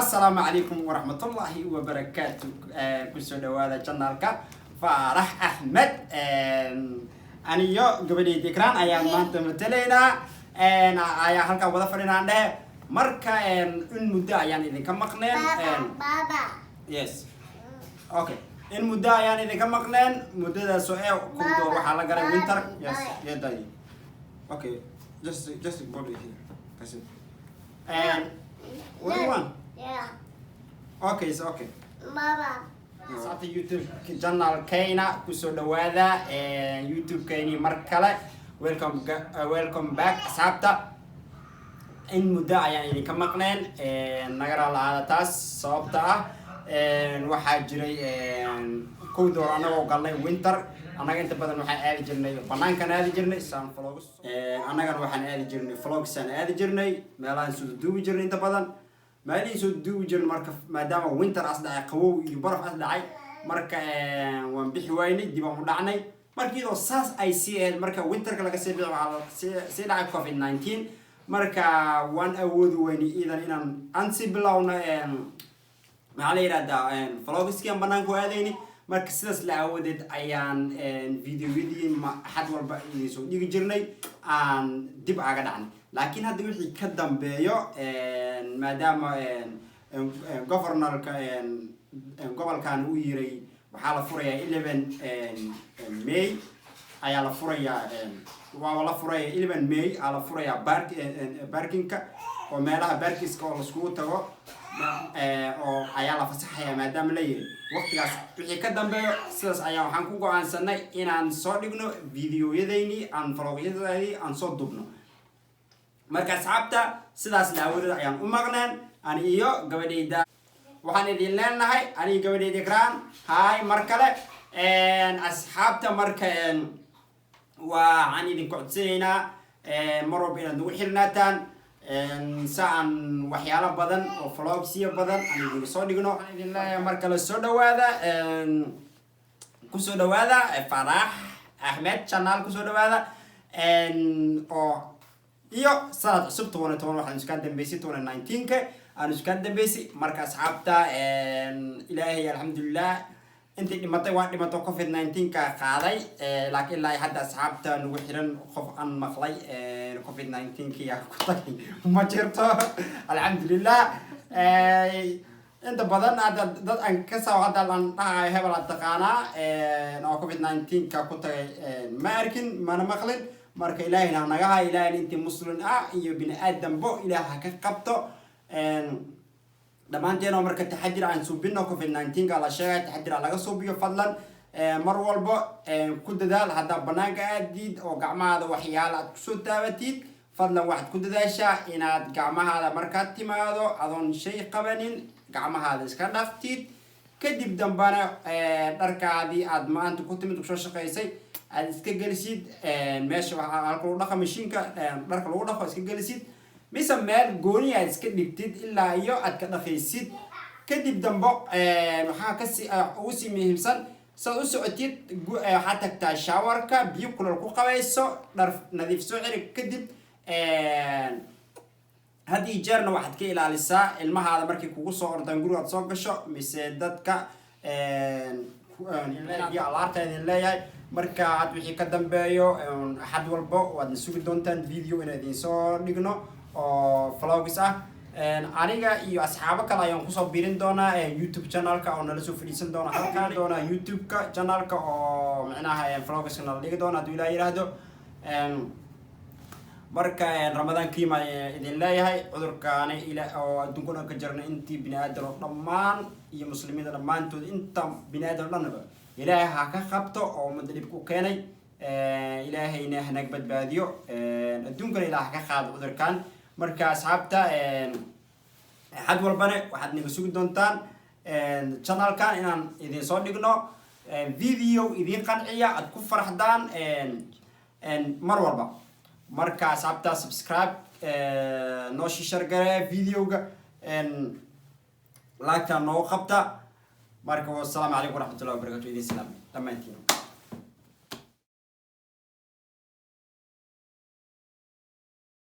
السلام عليكم ورحمة الله وبركاته. كسر هذا channelك فرح أحمد. أنا يو قبل ذكران أيام ما أنت متلينا أيام هلك وضع فرينا عنده مركا المدة يعني إذا كم مقنن بابا yes okay المدة يعني إذا كم مقنن مدة سؤال كل دور وحلا قري winter yes yeah داي okay just go here that's it and what do you want yeah okay it's okay بابا saata youtube channel kayna kusoo dhawaada youtube kayni mar kale welcome back asxaabta in muddo ayaan idinka maqneen nagara la-aada taas sababta ah waxaa jiray kow door anagoo galnay winter annaga inta badan waxaan aadi jirnay banaankan aadi jirnay saan vlogs annagana waxaan aadi jirnay vlogsaan aadi jirnay meelahaan soo duubi jirnay inta badan maalin soo duubi jirnay marka maadaama winter as dhacay qabow iyo baraf as dhacay marka waan bixi waynay dib aan u dhacnay markiidoo saas ay sii ahayd marka winterka laga sii bixi waxaa sii dhacay covid-19 marka waan awoodi weynay iidan inaan aan sii bilowno maxaa la yidhahdaa vlogskii aan banaanku aadayni marka sidaas la awoodeed ayaan videoyadii xad walba idin soo dhigi jirnay aan dib aga dhacnay laakiin hadda wixii ka dambeeyo maadaama governorka gobolkan uu yiray waxaa la furayaa 11 May ayaa la furayaa waa la furayaa 11 May ayaa la furayaa parkinka oo meelaha parkiska oo la iskugu tago oo ayaa la fasaxayaa maadaama la yiri waqtigaas wixii ka dambeeyo sidaas ayaa waxaan ku go'aansanay inaan soo dhigno videoyadayni aan vlogyadayni aan soo dubno marka asxaabta sidaas la awoodeed ayaan u maqneen ani iyo gabadhayda waxaan idin leenahay ani gabadhayda Ikraan hay mar kale asxaabta marka waxaan idin ku codsanaynaa mar walba inaad nagu xirnaataan saan waxyaalo badan oo vlogsiyo badan aan idin soo dhigno waxaan idin leeyahay mar kale soo dhawaada kusoo dhawaada Farax Ahmed channel kusoo dhawaada oo iyo sanad cusub 2010 waxaan isku dambeysay 2019 aan isku dambeysay marka asxaabta ilaahay alxamdulillah intii dhimatay waa dhimato covid-19 ka qaaday laakiin ilaa hadda asxaabta nagu xiran qof aan maqlay covid-19 kiya ku tagay ma jirto alxamdulillah inta badan dad aan ka soo hadal aan dhahay hebel taqaana oo covid-19 ka ku tagay ma arkin mana maqlin marka ilaahayna naga hay ilaahay intii muslim ah iyo bini aadambo ilaaha ka qabto dhamaanteen oo marka taxadir aan suubino covid-19 ka la sheegay taxadir laga suubiyo fadlan mar walba ku dadaal hada banaanka aadid oo gacmahaada waxyaalo aad ku soo taabatid fadlan waxaad ku dadaashaa inaad gacmahaada markaad timaado adoon shay qabanin gacmahaada iska dhaftid kadib dambana dharkaadii aad maanta ku timid soo shaqeysay aad iska gelisid meesha waxa halka lagu dhaqo mashiinka dharka lagu dhaqo iska gelisid mise meel gooni aad iska dhigtid ilaa iyo aad ka dhaqaysid kadib dambo waxaa ka ugu sii muhiimsan saad u socotid waxaad tagtaa showerka biyo kulul ku qabayso dhar nadiif soo celi kadib haddii jeerna waxaad ka ilaalisaa ilmahaada markay kugu soo ordaan gurigaad soo gasho mise dadka alaarta idin leeyahay marka had wixii ka dambeeyo xad walbo waad sugi doontaan video inaan idin soo dhigno oo vlogs ah aniga iyo asxaabo kale ayaan kusoo biirin doonaa youtube channelka oo nala soo fadhiisan doona halkaan doona youtube-ka channelka oo macnaha vlogs nala dhigi doona hadduu ilaa yiraahdo marka ramadaan kiima idin leeyahay cudurkaani oo adduunkuna ka jirna intii bini aadan oo dhammaan iyo muslimiinta dhammaantood inta bini aadan dhanba ilaahay ha ka qabto oo ummadda dhib ku keenay ilaahayna hanaag badbaadiyo adduunkana ilaah ka qaado cudurkan marka asxaabta xad walbana waxaad naga sugi doontaan channelkan inaan idin soo dhigno video idin qanciya aad ku faraxdaan mar walba marka asxaabta subscribe noo share gare videoga like noo qabta marka wassalamu calaykum waraxmatullahi wabarakatuh idin salaam dhammaantiin